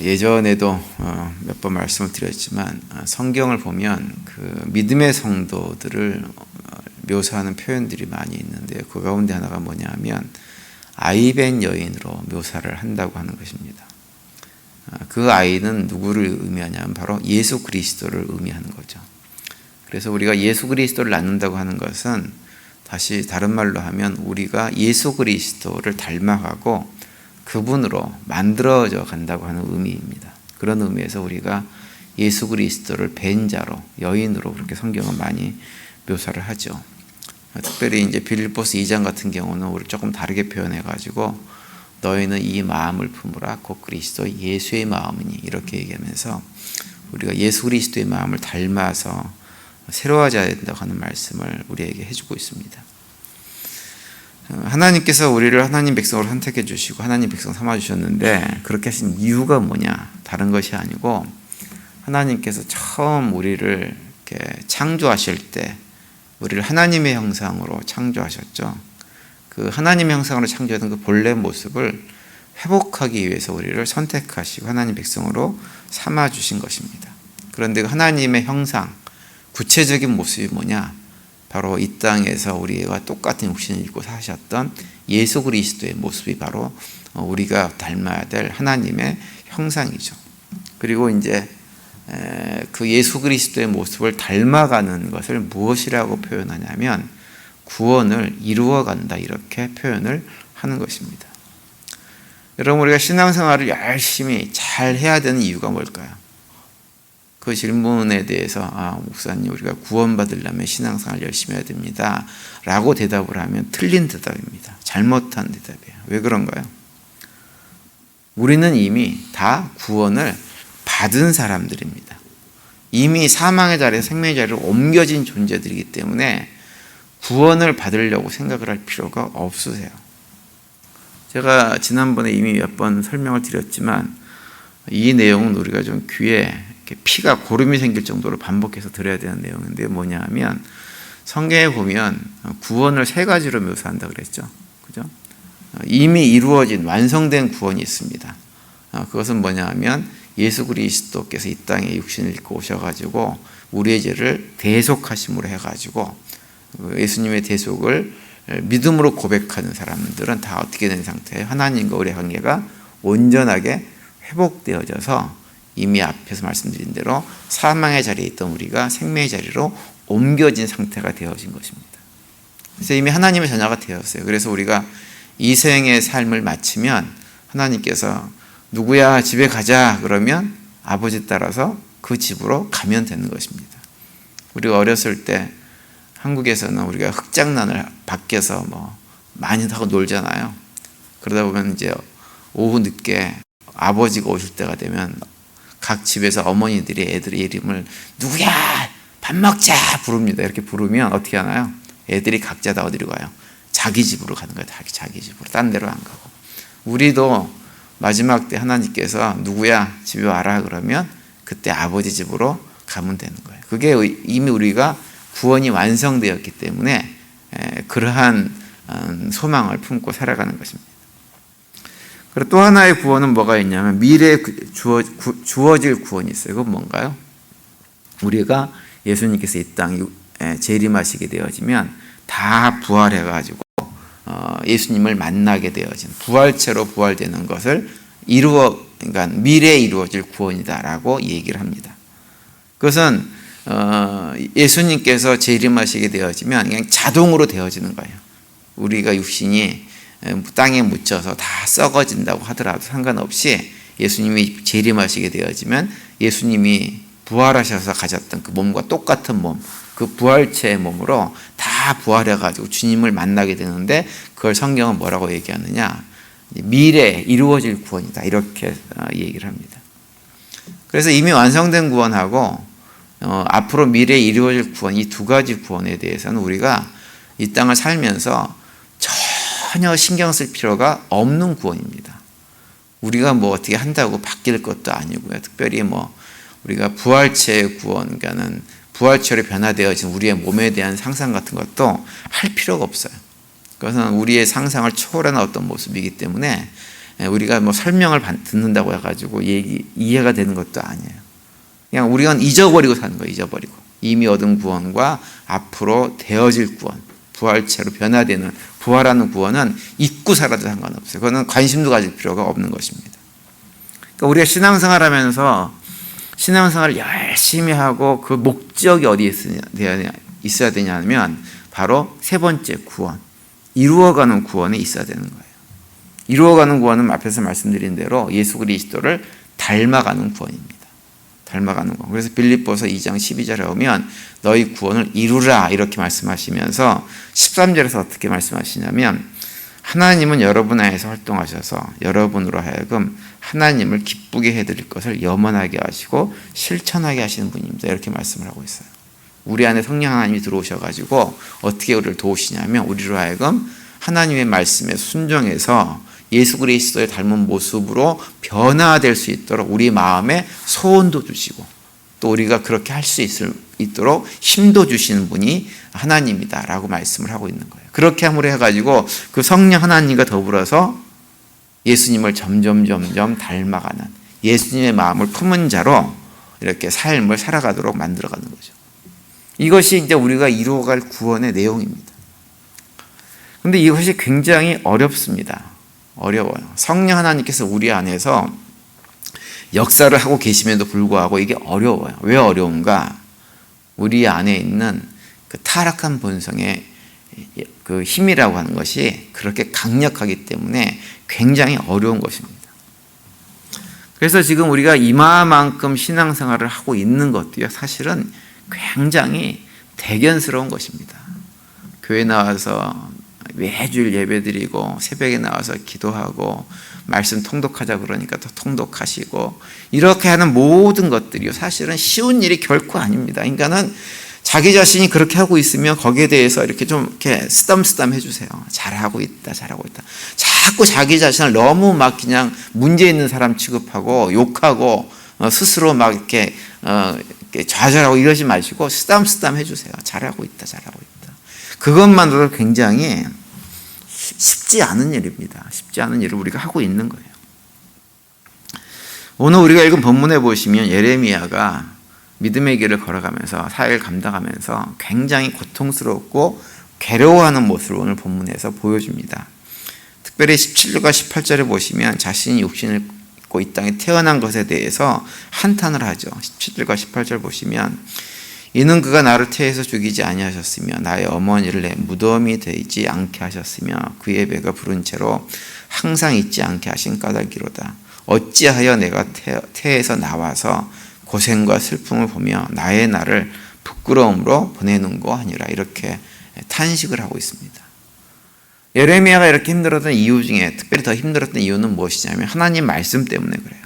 예전에도 몇 번 말씀을 드렸지만 성경을 보면 그 믿음의 성도들을 묘사하는 표현들이 많이 있는데요. 그 가운데 하나가 뭐냐면 아이벤 여인으로 묘사를 한다고 하는 것입니다. 그 아이는 누구를 의미하냐면 바로 예수 그리스도를 의미하는 거죠. 그래서 우리가 예수 그리스도를 낳는다고 하는 것은 다시 다른 말로 하면 우리가 예수 그리스도를 닮아가고 그분으로 만들어져 간다고 하는 의미입니다. 그런 의미에서 우리가 예수 그리스도를 벤자로, 여인으로 그렇게 성경은 많이 묘사를 하죠. 특별히 이제 빌립보스 2장 같은 경우는 우리 조금 다르게 표현해가지고 너희는 이 마음을 품으라 곧 그리스도 예수의 마음이니 이렇게 얘기하면서 우리가 예수 그리스도의 마음을 닮아서 새로워져야 된다고 하는 말씀을 우리에게 해주고 있습니다. 하나님께서 우리를 하나님 백성으로 선택해 주시고 하나님 백성 삼아 주셨는데 그렇게 하신 이유가 뭐냐? 다른 것이 아니고 하나님께서 처음 우리를 이렇게 창조하실 때 우리를 하나님의 형상으로 창조하셨죠. 그 하나님의 형상으로 창조하던 그 본래 모습을 회복하기 위해서 우리를 선택하시고 하나님 백성으로 삼아 주신 것입니다. 그런데 그 하나님의 형상, 구체적인 모습이 뭐냐? 바로 이 땅에서 우리와 똑같은 육신을 입고 사셨던 예수 그리스도의 모습이 바로 우리가 닮아야 될 하나님의 형상이죠. 그리고 이제 그 예수 그리스도의 모습을 닮아가는 것을 무엇이라고 표현하냐면 구원을 이루어간다 이렇게 표현을 하는 것입니다. 여러분 우리가 신앙생활을 열심히 잘 해야 되는 이유가 뭘까요? 그 질문에 대해서 목사님 우리가 구원받으려면 신앙생활 열심히 해야 됩니다 라고 대답을 하면 틀린 대답입니다. 잘못한 대답이에요. 왜 그런가요? 우리는 이미 다 구원을 받은 사람들입니다. 이미 사망의 자리에서 생명의 자리로 옮겨진 존재들이기 때문에 구원을 받으려고 생각을 할 필요가 없으세요. 제가 지난번에 이미 몇 번 설명을 드렸지만 이 내용은 우리가 좀 귀에 피가 고름이 생길 정도로 반복해서 들어야 되는 내용인데 뭐냐 하면 성경에 보면 구원을 세 가지로 묘사한다 그랬죠. 그죠? 이미 이루어진 완성된 구원이 있습니다. 그것은 뭐냐 하면 예수 그리스도께서 이 땅에 육신을 입고 오셔가지고 우리의 죄를 대속하심으로 해가지고 예수님의 대속을 믿음으로 고백하는 사람들은 다 어떻게 된 상태예요? 하나님과 우리의 관계가 온전하게 회복되어져서 이미 앞에서 말씀드린 대로 사망의 자리에 있던 우리가 생명의 자리로 옮겨진 상태가 되어진 것입니다. 그래서 이미 하나님의 자녀가 되었어요. 그래서 우리가 이 생의 삶을 마치면 하나님께서 누구야 집에 가자 그러면 아버지 따라서 그 집으로 가면 되는 것입니다. 우리가 어렸을 때 한국에서는 우리가 흙장난을 밖에서 많이 하고 놀잖아요. 그러다 보면 이제 오후 늦게 아버지가 오실 때가 되면 각 집에서 어머니들이 애들의 이름을 누구야 밥 먹자 부릅니다. 이렇게 부르면 어떻게 하나요? 애들이 각자 다 어디로 가요? 자기 집으로 가는 거예요. 자기 집으로. 딴 데로 안 가고. 우리도 마지막 때 하나님께서 누구야 집에 와라 그러면 그때 아버지 집으로 가면 되는 거예요. 그게 이미 우리가 구원이 완성되었기 때문에 그러한 소망을 품고 살아가는 것입니다. 그리고 또 하나의 구원은 뭐가 있냐면 미래에 주어질 구원이 있어요. 그건 뭔가요? 우리가 예수님께서 이 땅에 재림하시게 되어지면 다 부활해가지고 예수님을 만나게 되어진 부활체로 부활되는 것을 그러니까 미래에 이루어질 구원이다라고 얘기를 합니다. 그것은 예수님께서 재림하시게 되어지면 그냥 자동으로 되어지는 거예요. 우리가 육신이 땅에 묻혀서 다 썩어진다고 하더라도 상관없이 예수님이 재림하시게 되어지면 예수님이 부활하셔서 가졌던 그 몸과 똑같은 몸, 그 부활체의 몸으로 다 부활해가지고 주님을 만나게 되는데 그걸 성경은 뭐라고 얘기하느냐? 미래에 이루어질 구원이다 이렇게 얘기를 합니다. 그래서 이미 완성된 구원하고 앞으로 미래에 이루어질 구원 이 두 가지 구원에 대해서는 우리가 이 땅을 살면서 전혀 신경 쓸 필요가 없는 구원입니다. 우리가 어떻게 한다고 바뀔 것도 아니고요. 특별히 우리가 부활체의 구원, 그러니까는 부활체로 변화되어진 우리의 몸에 대한 상상 같은 것도 할 필요가 없어요. 그것은 우리의 상상을 초월하는 어떤 모습이기 때문에 우리가 뭐 설명을 듣는다고 해가지고 이해가 되는 것도 아니에요. 그냥 우리가 잊어버리고 사는 거예요. 잊어버리고. 이미 얻은 구원과 앞으로 되어질 구원, 부활체로 변화되는 부활하는 구원은 잊고 살아도 상관없어요. 그거는 관심도 가질 필요가 없는 것입니다. 그러니까 우리가 신앙생활하면서 신앙생활을 열심히 하고 그 목적이 어디에 있어야 되냐면 바로 세 번째 구원, 이루어가는 구원에 있어야 되는 거예요. 이루어가는 구원은 앞에서 말씀드린 대로 예수 그리스도를 닮아가는 구원입니다. 닮아가는 구원. 그래서 빌립보서 2장 12절에 오면 너희 구원을 이루라 이렇게 말씀하시면서 13절에서 어떻게 말씀하시냐면 하나님은 여러분 안에서 활동하셔서 여러분으로 하여금 하나님을 기쁘게 해드릴 것을 염원하게 하시고 실천하게 하시는 분입니다. 이렇게 말씀을 하고 있어요. 우리 안에 성령 하나님이 들어오셔가지고 어떻게 우리를 도우시냐면 우리로 하여금 하나님의 말씀에 순종해서 예수 그리스도의 닮은 모습으로 변화될 수 있도록 우리 마음에 소원도 주시고 또 우리가 그렇게 할 수 있도록 힘도 주시는 분이 하나님이다라고 말씀을 하고 있는 거예요. 그렇게 함으로 해가지고 그 성령 하나님과 더불어서 예수님을 점점 닮아가는 예수님의 마음을 품은 자로 이렇게 삶을 살아가도록 만들어가는 거죠. 이것이 이제 우리가 이루어갈 구원의 내용입니다. 그런데 이것이 굉장히 어렵습니다. 어려워요. 성령 하나님께서 우리 안에서 역사를 하고 계심에도 불구하고 이게 어려워요. 왜 어려운가? 우리 안에 있는 그 타락한 본성의 그 힘이라고 하는 것이 그렇게 강력하기 때문에 굉장히 어려운 것입니다. 그래서 지금 우리가 이마만큼 신앙생활을 하고 있는 것도요, 사실은 굉장히 대견스러운 것입니다. 교회 나와서 매주일 예배드리고 새벽에 나와서 기도하고 말씀 통독하자 그러니까 더 통독하시고 이렇게 하는 모든 것들이요 사실은 쉬운 일이 결코 아닙니다. 그러니까는 자기 자신이 그렇게 하고 있으면 거기에 대해서 이렇게 좀 이렇게 쓰담쓰담 해주세요. 잘하고 있다. 자꾸 자기 자신을 너무 막 그냥 문제 있는 사람 취급하고 욕하고 스스로 막 이렇게 좌절하고 이러지 마시고 쓰담쓰담 해주세요. 잘하고 있다. 그것만으로도 굉장히 쉽지 않은 일입니다. 쉽지 않은 일을 우리가 하고 있는 거예요. 오늘 우리가 읽은 본문에 보시면 예레미야가 믿음의 길을 걸어가면서 사역을 감당하면서 굉장히 고통스럽고 괴로워하는 모습을 오늘 본문에서 보여줍니다. 특별히 17절과 18절에 보시면 자신이 육신을 입고 이 땅에 태어난 것에 대해서 한탄을 하죠. 17절과 18절 보시면 이는 그가 나를 태에서 죽이지 아니하셨으며 나의 어머니를 내 무덤이 되지 않게 하셨으며 그의 배가 부른 채로 항상 잊지 않게 하신 까닭이로다. 어찌하여 내가 태에서 나와서 고생과 슬픔을 보며 나의 날을 부끄러움으로 보내는고 하니라. 이렇게 탄식을 하고 있습니다. 예레미야가 이렇게 힘들었던 이유 중에 특별히 더 힘들었던 이유는 무엇이냐면 하나님 말씀 때문에 그래요.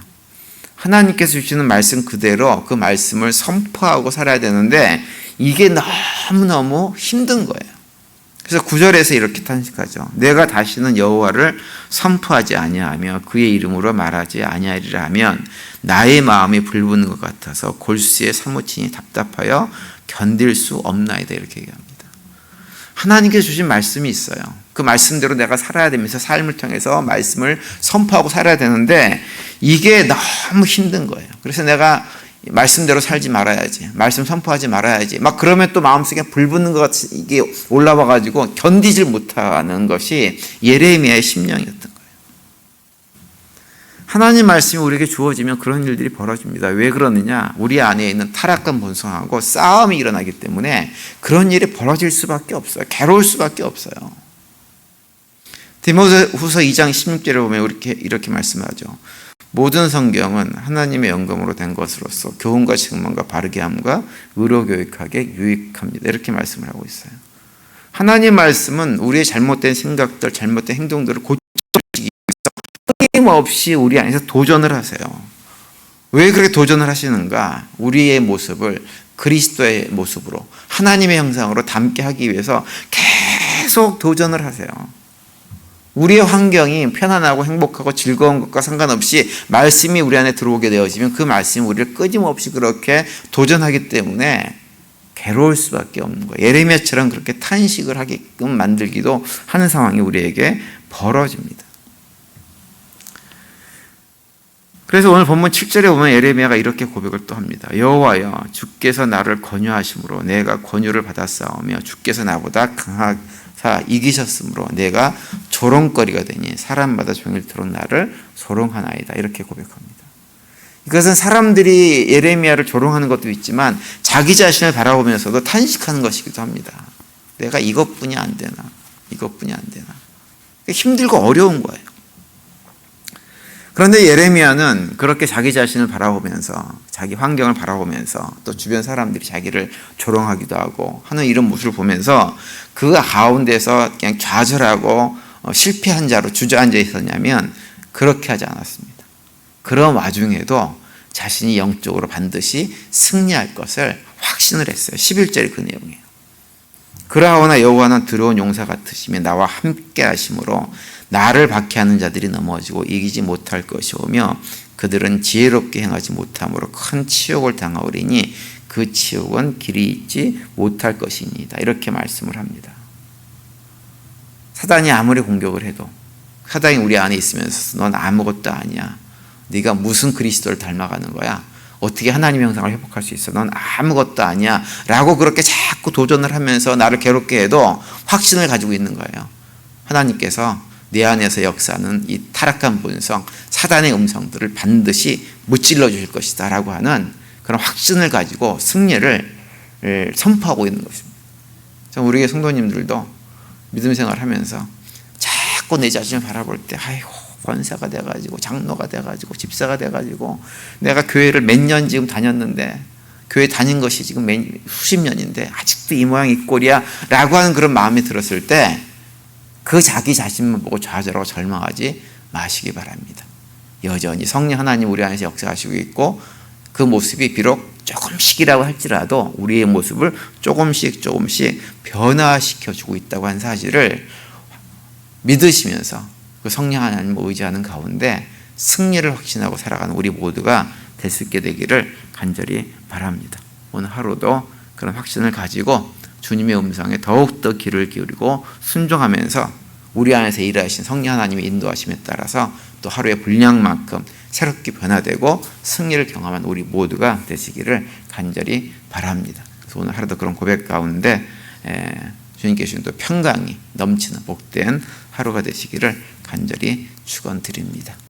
하나님께서 주시는 말씀 그대로 그 말씀을 선포하고 살아야 되는데 이게 너무너무 힘든 거예요. 그래서 9절에서 이렇게 탄식하죠. 내가 다시는 여호와를 선포하지 아니하며 그의 이름으로 말하지 아니하리라 하면 나의 마음이 불붙는 것 같아서 골수에 사무치니 답답하여 견딜 수 없나이다. 이렇게 얘기합니다. 하나님께서 주신 말씀이 있어요. 그 말씀대로 내가 살아야 되면서 삶을 통해서 말씀을 선포하고 살아야 되는데 이게 너무 힘든 거예요. 그래서 내가 말씀대로 살지 말아야지, 말씀 선포하지 말아야지 막 그러면 또 마음속에 불붙는 것 같이 이게 올라와 가지고 견디질 못하는 것이 예레미야의 심령이었던 거예요. 하나님 말씀이 우리에게 주어지면 그런 일들이 벌어집니다. 왜 그러느냐? 우리 안에 있는 타락한 본성하고 싸움이 일어나기 때문에 그런 일이 벌어질 수밖에 없어요. 괴로울 수밖에 없어요. 디모데후서 2장 16절에 보면 이렇게 말씀하죠. 모든 성경은 하나님의 영감으로 된 것으로서 교훈과 책망과 바르게 함과 의로 교육하게 유익합니다. 이렇게 말씀을 하고 있어요. 하나님 말씀은 우리의 잘못된 생각들, 잘못된 행동들을 고쳐주기 위해서 끊임없이 우리 안에서 도전을 하세요. 왜 그렇게 도전을 하시는가? 우리의 모습을 그리스도의 모습으로 하나님의 형상으로 담게 하기 위해서 계속 도전을 하세요. 우리의 환경이 편안하고 행복하고 즐거운 것과 상관없이 말씀이 우리 안에 들어오게 되어지면 그 말씀이 우리를 끊임없이 그렇게 도전하기 때문에 괴로울 수밖에 없는 거예요. 예레미야처럼 그렇게 탄식을 하게끔 만들기도 하는 상황이 우리에게 벌어집니다. 그래서 오늘 본문 7절에 보면 예레미야가 이렇게 고백을 또 합니다. 여호와여, 주께서 나를 권유하심으로 내가 권유를 받았사오며 주께서 나보다 강하사 이기셨으므로 내가 조롱거리가 되니 사람마다 종일토록 나를 조롱하나이다. 이렇게 고백합니다. 이것은 사람들이 예레미야를 조롱하는 것도 있지만 자기 자신을 바라보면서도 탄식하는 것이기도 합니다. 내가 이것뿐이 안 되나, 이것뿐이 안 되나. 힘들고 어려운 거예요. 그런데 예레미야는 그렇게 자기 자신을 바라보면서, 자기 환경을 바라보면서, 또 주변 사람들이 자기를 조롱하기도 하고 하는 이런 모습을 보면서 그 가운데서 그냥 좌절하고 실패한 자로 주저앉아 있었냐면 그렇게 하지 않았습니다. 그런 와중에도 자신이 영적으로 반드시 승리할 것을 확신을 했어요. 11절이 그 내용이에요. 그러하오나 여호와는 두려운 용사 같으시며 나와 함께 하심으로 나를 박해하는 자들이 넘어지고 이기지 못할 것이오며 그들은 지혜롭게 행하지 못함으로 큰 치욕을 당하오리니 그 치욕은 길이 있지 못할 것이니이다. 이렇게 말씀을 합니다. 사단이 아무리 공격을 해도, 사단이 우리 안에 있으면서 넌 아무것도 아니야, 네가 무슨 그리스도를 닮아가는 거야, 어떻게 하나님의 형상을 회복할 수 있어, 넌 아무것도 아니야 라고 그렇게 자꾸 도전을 하면서 나를 괴롭게 해도 확신을 가지고 있는 거예요. 하나님께서 내 안에서 역사하는 이 타락한 본성, 사단의 음성들을 반드시 무찔러 주실 것이다 라고 하는 그런 확신을 가지고 승리를 선포하고 있는 것입니다. 우리 교회 성도님들도 믿음 생활을 하면서 자꾸 내 자신을 바라볼 때 아이고, 권사가 돼가지고 장로가 돼가지고 집사가 돼가지고 내가 교회를 몇 년 지금 다녔는데, 교회 다닌 것이 지금 수십 년인데 아직도 이 모양 이 꼴이야 라고 하는 그런 마음이 들었을 때 그 자기 자신만 보고 좌절하고 절망하지 마시기 바랍니다. 여전히 성령 하나님 우리 안에서 역사하시고 있고 그 모습이 비록 조금씩이라고 할지라도 우리의 모습을 조금씩 변화시켜주고 있다고 하는 사실을 믿으시면서 그 성령 하나님을 의지하는 가운데 승리를 확신하고 살아가는 우리 모두가 될 수 있게 되기를 간절히 바랍니다. 오늘 하루도 그런 확신을 가지고 주님의 음성에 더욱더 귀를 기울이고 순종하면서 우리 안에서 일하신 성령 하나님의 인도하심에 따라서 또 하루의 분량만큼 새롭게 변화되고 승리를 경험한 우리 모두가 되시기를 간절히 바랍니다. 그래서 오늘 하루도 그런 고백 가운데 주님께 주신 또 평강이 넘치는 복된 하루가 되시기를 간절히 축원드립니다.